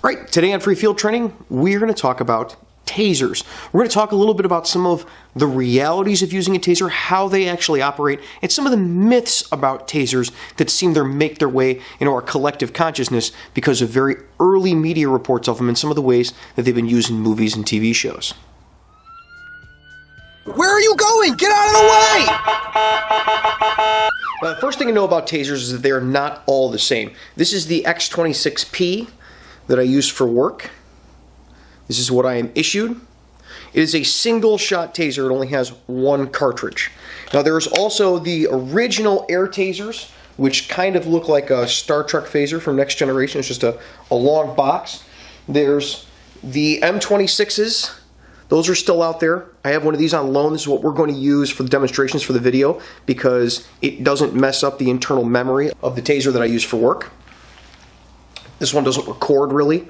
Right, today on Free Field Training, we're going to talk about tasers. We're going to talk a little bit about some of the realities of using a taser, how they actually operate, and some of the myths about tasers that seem to make their way into our collective consciousness because of very early media reports of them and some of the ways that they've been used in movies and TV shows. Where are you going? Get out of the way! The first thing to know about tasers is that they are not all the same. This is the X26P that I use for work. This is what I am issued. It is a single shot taser. It only has one cartridge. Now there's also the original air tasers, which kind of look like a Star Trek phaser from Next Generation. It's just a long box. There's the M26s. Those are still out there. I have one of these on loan. This is what we're going to use for the demonstrations for the video because it doesn't mess up the internal memory of the taser that I use for work. This one doesn't record really.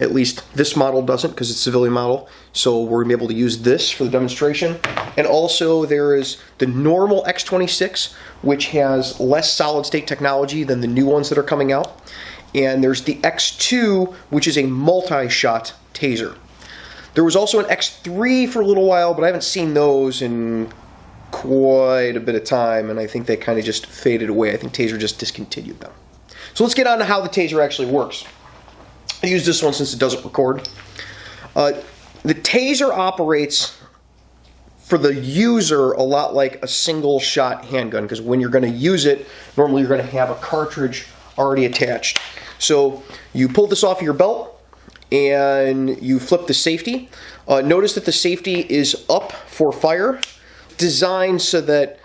At least this model doesn't because it's a civilian model. So we're going to be able to use this for the demonstration. And also there is the normal X26, which has less solid state technology than the new ones that are coming out. And there's the X2, which is a multi-shot taser. There was also an X3 for a little while, but I haven't seen those in quite a bit of time, and I think they kind of just faded away. I think Taser just discontinued them. So let's get on to how the taser actually works. I use this one since it doesn't record. The taser operates for the user a lot like a single shot handgun, because when you're going to use it, normally you're going to have a cartridge already attached. So you pull this off of your belt and you flip the safety. Notice that the safety is up for fire, designed so that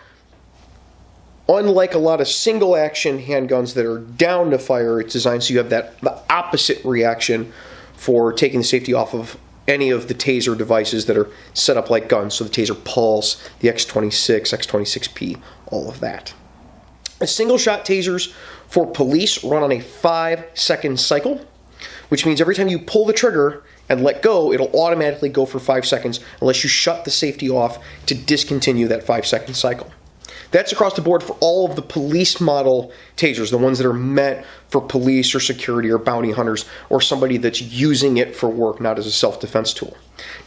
unlike a lot of single action handguns that are down to fire, it's designed so you have the opposite reaction for taking the safety off of any of the taser devices that are set up like guns. So the Taser Pulse, the X26, X26P, all of that. The single shot tasers for police run on a 5-second cycle, which means every time you pull the trigger and let go, it'll automatically go for 5 seconds unless you shut the safety off to discontinue that 5-second cycle. That's across the board for all of the police model tasers, the ones that are meant for police or security or bounty hunters or somebody that's using it for work, not as a self-defense tool.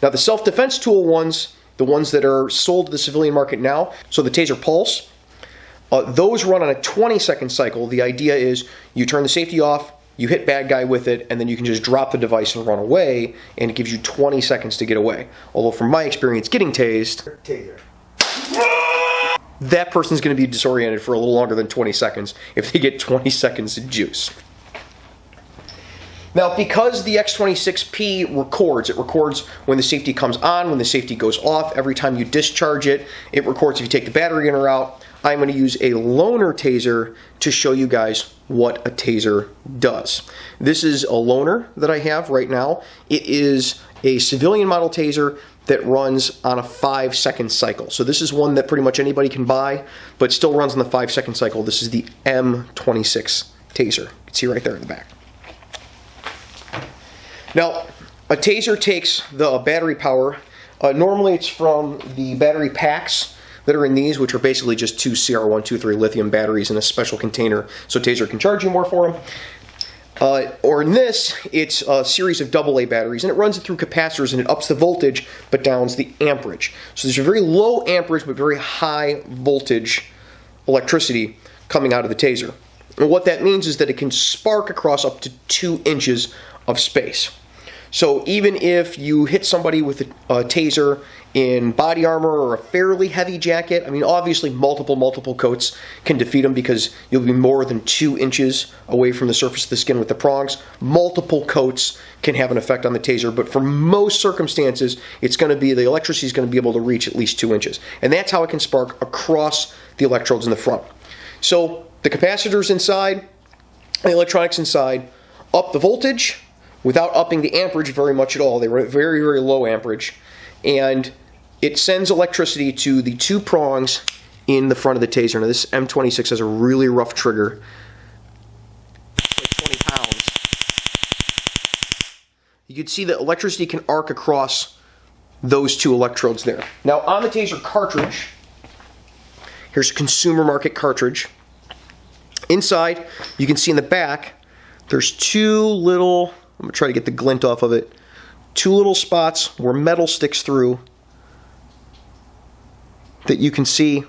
Now the self-defense tool ones, the ones that are sold to the civilian market now, so the Taser Pulse, those run on a 20-second cycle. The idea is you turn the safety off, you hit bad guy with it, and then you can just drop the device and run away, and it gives you 20 seconds to get away. Although from my experience getting tased, that person's going to be disoriented for a little longer than 20 seconds if they get 20 seconds of juice. Now, because the X26P records, it records when the safety comes on, when the safety goes off. Every time you discharge it, it records if you take the battery in or out. I'm going to use a loaner taser to show you guys what a taser does. This is a loaner that I have right now. It is a civilian model taser that runs on a 5-second cycle. So this is one that pretty much anybody can buy, but still runs on the 5-second cycle. This is the M26 Taser. You can see right there in the back. Now, a taser takes the battery power. Normally it's from the battery packs that are in these, which are basically just 2 CR123 lithium batteries in a special container so Taser can charge you more for them. Or in this, it's a series of AA batteries, and it runs it through capacitors, and it ups the voltage but downs the amperage. So there's a very low amperage but very high voltage electricity coming out of the taser. And what that means is that it can spark across up to 2 inches of space. So even if you hit somebody with a taser in body armor or a fairly heavy jacket, I mean, obviously multiple coats can defeat them because you'll be more than 2 inches away from the surface of the skin with the prongs. Multiple coats can have an effect on the taser, but for most circumstances, it's going to be, the electricity is going to be able to reach at least 2 inches. And that's how it can spark across the electrodes in the front. So the capacitors inside, the electronics inside, up the voltage without upping the amperage very much at all. They run at very, very low amperage. And it sends electricity to the 2 prongs in the front of the taser. Now this M26 has a really rough trigger. It's like 20 pounds. You can see that electricity can arc across those 2 electrodes there. Now on the Taser Cartridge, here's a consumer market cartridge. Inside, you can see in the back, there's 2 little I'm going to try to get the glint off of it. 2 little spots where metal sticks through that you can see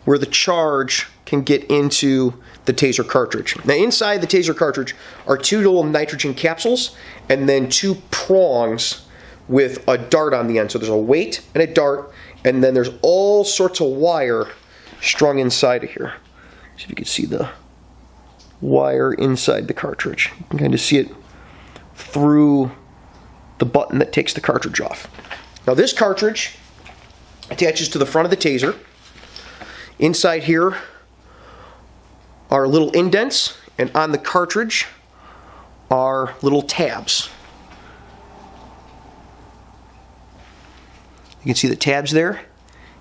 where the charge can get into the Taser cartridge. Now inside the Taser cartridge are 2 little nitrogen capsules and then 2 prongs with a dart on the end. So there's a weight and a dart, and then there's all sorts of wire strung inside of here. See if you can see the wire inside the cartridge. You can kind of see it through the button that takes the cartridge off. Now this cartridge attaches to the front of the Taser. Inside here are little indents, and on the cartridge are little tabs. You can see the tabs there,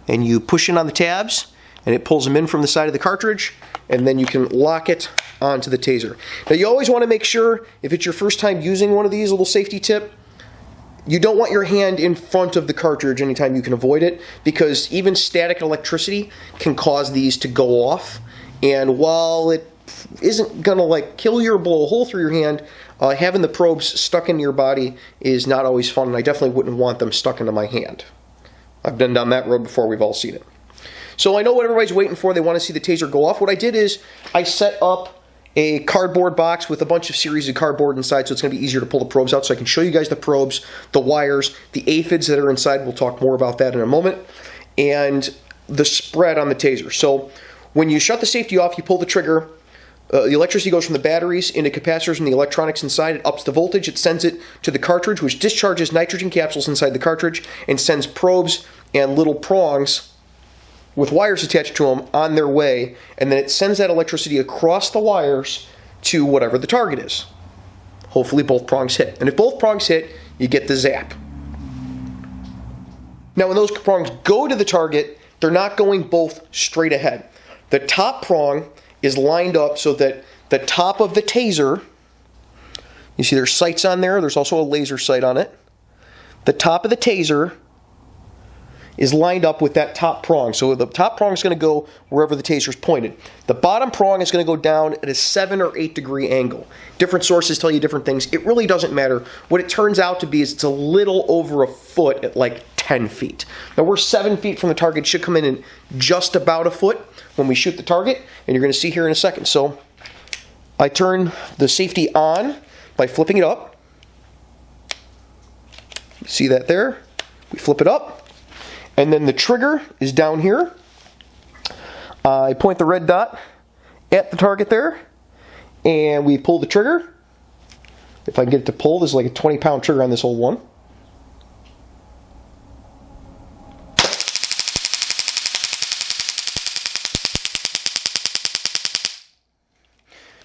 and you push in on the tabs and it pulls them in from the side of the cartridge, and then you can lock it onto the Taser. Now you always want to make sure, if it's your first time using one of these, little safety tip, you don't want your hand in front of the cartridge anytime you can avoid it, because even static electricity can cause these to go off. And while it isn't going to like kill you or blow a hole through your hand, having the probes stuck into your body is not always fun, and I definitely wouldn't want them stuck into my hand. I've been down that road before, we've all seen it. So I know what everybody's waiting for. They want to see the Taser go off. What I did is I set up a cardboard box with a bunch of series of cardboard inside, so it's going to be easier to pull the probes out, so I can show you guys the probes, the wires, the aphids that are inside. We'll talk more about that in a moment, and the spread on the Taser. So when you shut the safety off, you pull the trigger. The electricity goes from the batteries into capacitors and the electronics inside. It ups the voltage. It sends it to the cartridge, which discharges nitrogen capsules inside the cartridge and sends probes and little prongs with wires attached to them on their way, and then it sends that electricity across the wires to whatever the target is. Hopefully both prongs hit. And if both prongs hit, you get the zap. Now when those prongs go to the target, they're not going both straight ahead. The top prong is lined up so that the top of the Taser, you see there's sights on there, there's also a laser sight on it. The top of the Taser is lined up with that top prong. So the top prong is going to go wherever the Taser is pointed. The bottom prong is going to go down at a 7 or 8 degree angle. Different sources tell you different things. It really doesn't matter. What it turns out to be is it's a little over a foot at like 10 feet. Now we're 7 feet from the target. It should come in just about a foot when we shoot the target, and you're going to see here in a second. So I turn the safety on by flipping it up. You see that there? We flip it up. And then the trigger is down here. I point the red dot at the target there, and we pull the trigger. If I can get it to pull, there's like a 20-pound trigger on this old one.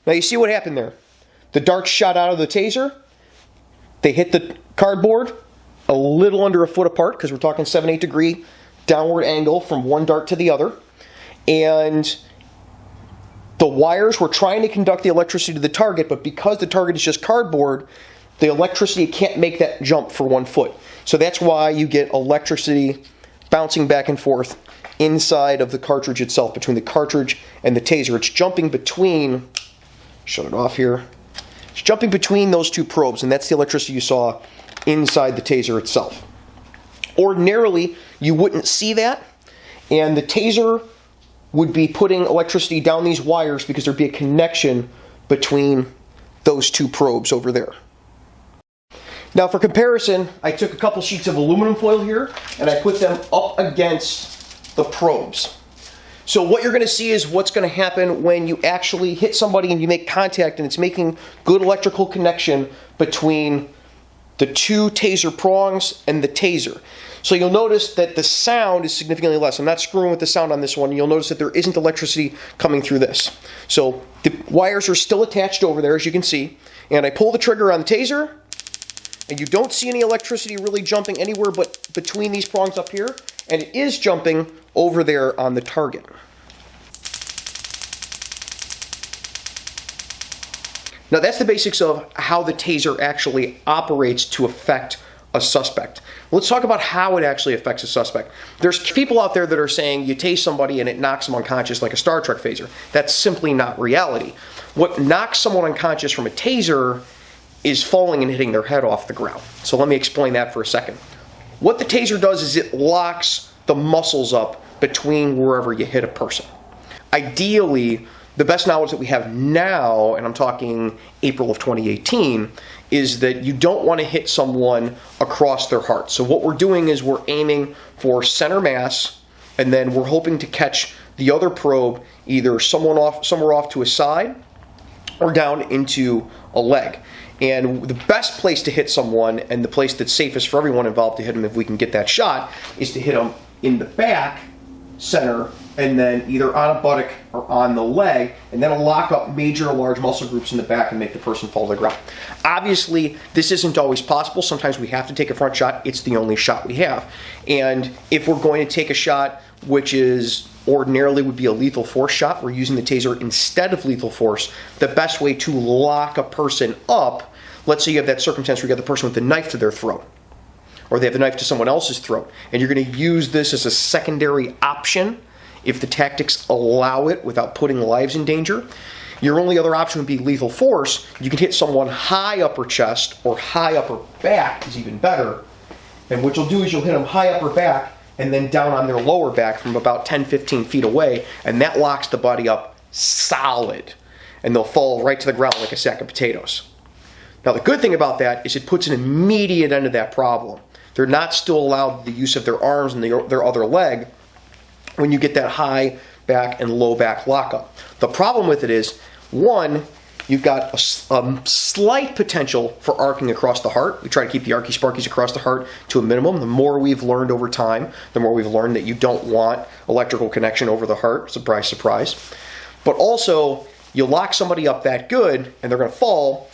Now you see what happened there. The darts shot out of the Taser. They hit the cardboard a little under a foot apart, because we're talking 7, 8 degree downward angle from one dart to the other. And the wires were trying to conduct the electricity to the target, but because the target is just cardboard, the electricity can't make that jump for 1 foot. So that's why you get electricity bouncing back and forth inside of the cartridge itself, between the cartridge and the Taser. It's jumping between, shut it off here, it's jumping between those 2 probes, and that's the electricity you saw inside the Taser itself. Ordinarily, you wouldn't see that, and the Taser would be putting electricity down these wires because there'd be a connection between those 2 probes over there. Now for comparison, I took a couple sheets of aluminum foil here and I put them up against the probes. So what you're going to see is what's going to happen when you actually hit somebody and you make contact, and it's making good electrical connection between the 2 Taser prongs and the Taser. So you'll notice that the sound is significantly less. I'm not screwing with the sound on this one. You'll notice that there isn't electricity coming through this. So the wires are still attached over there, as you can see. And I pull the trigger on the Taser, and you don't see any electricity really jumping anywhere but between these prongs up here. And it is jumping over there on the target. Now that's the basics of how the Taser actually operates to affect a suspect. Let's talk about how it actually affects a suspect. There's people out there that are saying you tase somebody and it knocks them unconscious like a Star Trek phaser. That's simply not reality. What knocks someone unconscious from a Taser is falling and hitting their head off the ground. So let me explain that for a second. What the taser does is it locks the muscles up between wherever you hit a person. Ideally, the best knowledge that we have now, and I'm talking April of 2018, is that you don't want to hit someone across their heart. So what we're doing is we're aiming for center mass, and then we're hoping to catch the other probe either somewhere off to a side or down into a leg. And the best place to hit someone, and the place that's safest for everyone involved to hit them if we can get that shot, is to hit them in the back, center, and then either on a buttock or on the leg, and then lock up major large muscle groups in the back and make the person fall to the ground. Obviously, this isn't always possible. Sometimes we have to take a front shot. It's the only shot we have. And if we're going to take a shot which is ordinarily would be a lethal force shot, we're using the taser instead of lethal force, the best way to lock a person up, let's say you have that circumstance where you got the person with the knife to their throat, or they have the knife to someone else's throat, and you're going to use this as a secondary option if the tactics allow it without putting lives in danger. Your only other option would be lethal force. You can hit someone high upper chest or high upper back is even better. And what you'll do is you'll hit them high upper back and then down on their lower back from about 10-15 feet away, and that locks the body up solid, and they'll fall right to the ground like a sack of potatoes. Now the good thing about that is it puts an immediate end to that problem. They're not still allowed the use of their arms and their other leg when you get that high back and low back lockup. The problem with it is, one, you've got a slight potential for arcing across the heart. We try to keep the arky sparkies across the heart to a minimum. The more we've learned over time, the more we've learned that you don't want electrical connection over the heart. Surprise, surprise. But also, you lock somebody up that good, and they're going to fall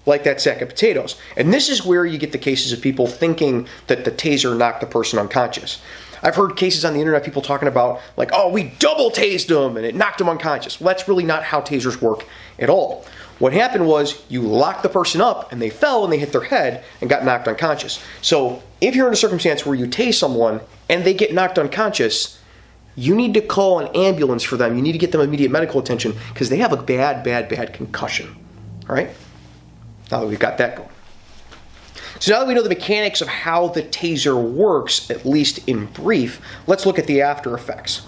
like that sack of potatoes. And this is where you get the cases of people thinking that the taser knocked the person unconscious. I've heard cases on the internet, people talking about, like, oh, we double tased them and it knocked them unconscious. Well, that's really not how tasers work at all. What happened was you locked the person up and they fell and they hit their head and got knocked unconscious. So if you're in a circumstance where you tase someone and they get knocked unconscious, you need to call an ambulance for them. You need to get them immediate medical attention because they have a bad concussion. All right? Now that we've got that going. So now that we know the mechanics of how the taser works, at least in brief, let's look at the after effects.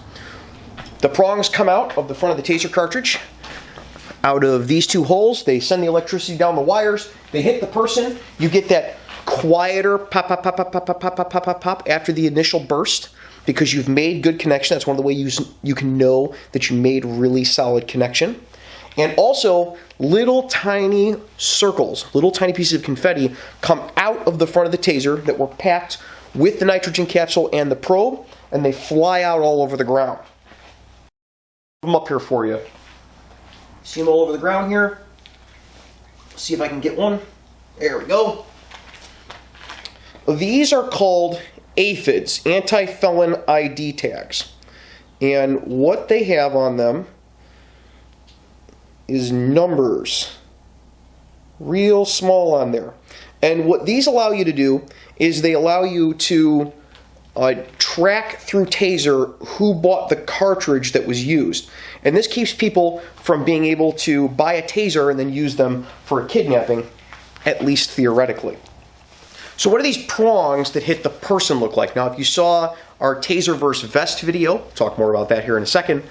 The prongs come out of the front of the taser cartridge. Out of these two holes, they send the electricity down the wires. They hit the person. You get that quieter pop, pop, pop, pop, pop, pop, pop, pop, pop, pop after the initial burst because you've made good connection. That's one of the ways you can know that you made really solid connection. And also, little tiny circles, little tiny pieces of confetti come out of the front of the taser that were packed with the nitrogen capsule and the probe, and they fly out all over the ground. Put them up here for you. See them all over the ground here? See if I can get one. There we go. These are called aphids, Anti-Felon ID tags. And what they have on them is numbers, real small on there. And what these allow you to do is they allow you to track through Taser who bought the cartridge that was used. And this keeps people from being able to buy a Taser and then use them for a kidnapping, at least theoretically. So what do these prongs that hit the person look like? Now, if you saw our Taser versus vest video, we'll talk more about that here in a second,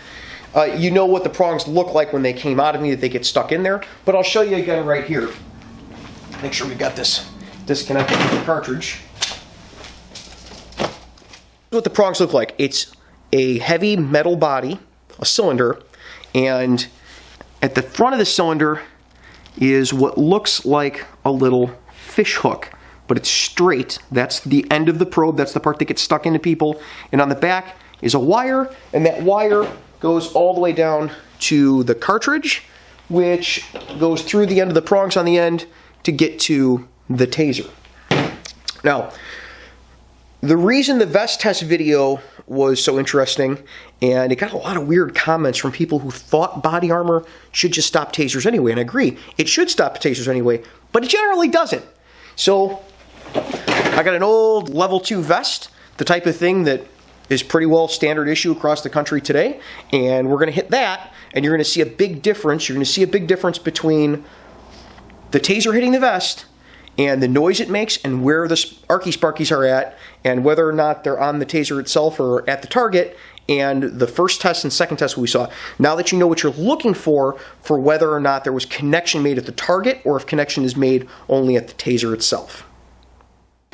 you know what the prongs look like when they came out of me, that they get stuck in there. But I'll show you again right here. Make sure we got this disconnected from the cartridge. What the prongs look like. It's a heavy metal body, a cylinder, and at the front of the cylinder is what looks like a little fish hook, but it's straight. That's the end of the probe. That's the part that gets stuck into people. And on the back is a wire, and that wire goes all the way down to the cartridge, which goes through the end of the prongs on the end to get to the taser. Now, the reason the vest test video was so interesting, and it got a lot of weird comments from people who thought body armor should just stop tasers anyway, and I agree, it should stop tasers anyway, but it generally doesn't. So, I got an old level 2 vest, the type of thing that is pretty well standard issue across the country today, and we're going to hit that, and you're going to see a big difference. You're going to see a big difference between the taser hitting the vest and the noise it makes and where the arky sparkies are at and whether or not they're on the taser itself or at the target, and the first test and second test we saw. Now that you know what you're looking for whether or not there was connection made at the target or if connection is made only at the taser itself.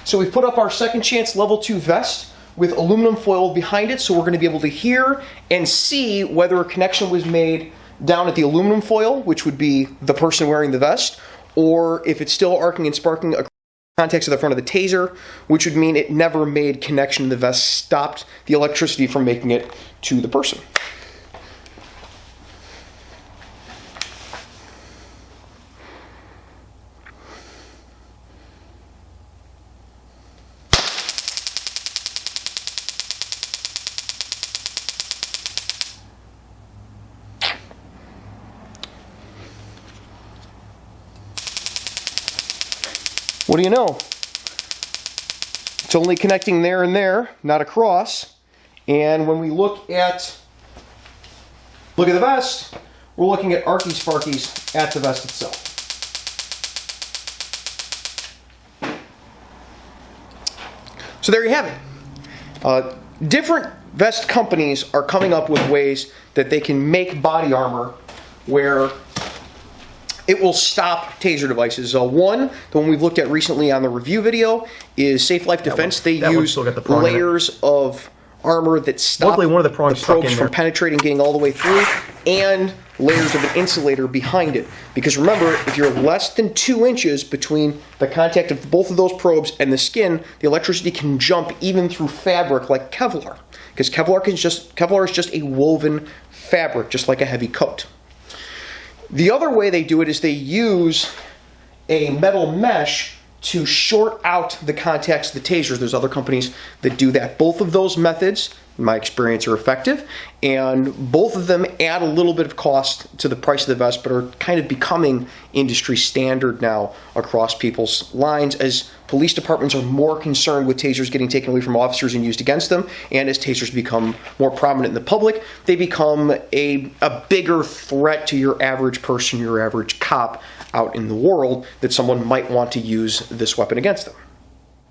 So we've put up our second chance level 2 vest with aluminum foil behind it, so we're going to be able to hear and see whether a connection was made down at the aluminum foil, which would be the person wearing the vest, or if it's still arcing and sparking across the contacts of the front of the taser, which would mean it never made connection. The vest stopped the electricity from making it to the person. What do you know? It's only connecting there and there, not across. And when we look at the vest, we're looking at arky sparkies at the vest itself. So there you have it. Different vest companies are coming up with ways that they can make body armor where it will stop taser devices. One, the one we've looked at recently on the review video, is Safe Life Defense. They use layers of armor that stop one of the probes from penetrating, getting all the way through, and layers of an insulator behind it. Because remember, if you're less than 2 inches between the contact of both of those probes and the skin, the electricity can jump even through fabric like Kevlar. Because Kevlar is just a woven fabric, just like a heavy coat. The other way they do it is they use a metal mesh to short out the contacts of the tasers. There's other companies that do that. Both of those methods, in my experience, are effective, and both of them add a little bit of cost to the price of the vest, but are kind of becoming industry standard now across people's lines as police departments are more concerned with tasers getting taken away from officers and used against them, and as tasers become more prominent in the public, they become a bigger threat to your average person, your average cop out in the world, that someone might want to use this weapon against them.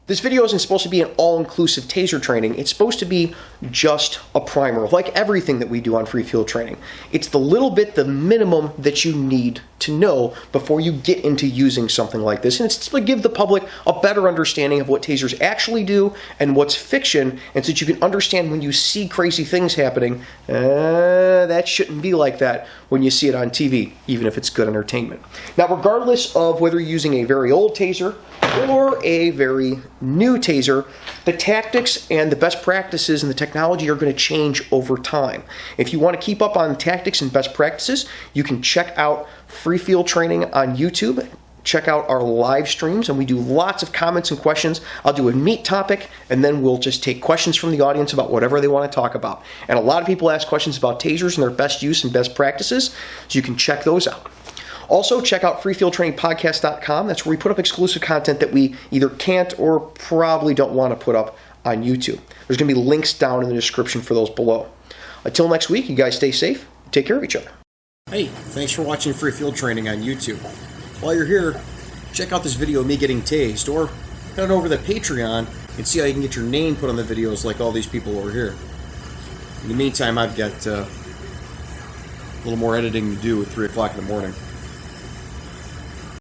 This video isn't supposed to be an all-inclusive taser training. It's supposed to be just a primer, like everything that we do on free field training. It's the little bit, the minimum that you need to know before you get into using something like this. And it's to give the public a better understanding of what tasers actually do and what's fiction, and so that you can understand when you see crazy things happening, that shouldn't be like that when you see it on TV, even if it's good entertainment. Now, regardless of whether you're using a very old taser or a very new taser, the tactics and the best practices and the technology are going to change over time. If you want to keep up on tactics and best practices, you can check out Free Field Training on YouTube. Check out our live streams, and we do lots of comments and questions. I'll do a meat topic, and then we'll just take questions from the audience about whatever they want to talk about. And a lot of people ask questions about tasers and their best use and best practices, so you can check those out. Also, check out freefieldtrainingpodcast.com. That's where we put up exclusive content that we either can't or probably don't want to put up on YouTube. There's going to be links down in the description for those below. Until next week, you guys stay safe. Take care of each other. Hey, thanks for watching Free Field Training on YouTube. While you're here, check out this video of me getting tased, or head over to Patreon and see how you can get your name put on the videos like all these people over here. In the meantime, I've got a little more editing to do at 3 o'clock in the morning.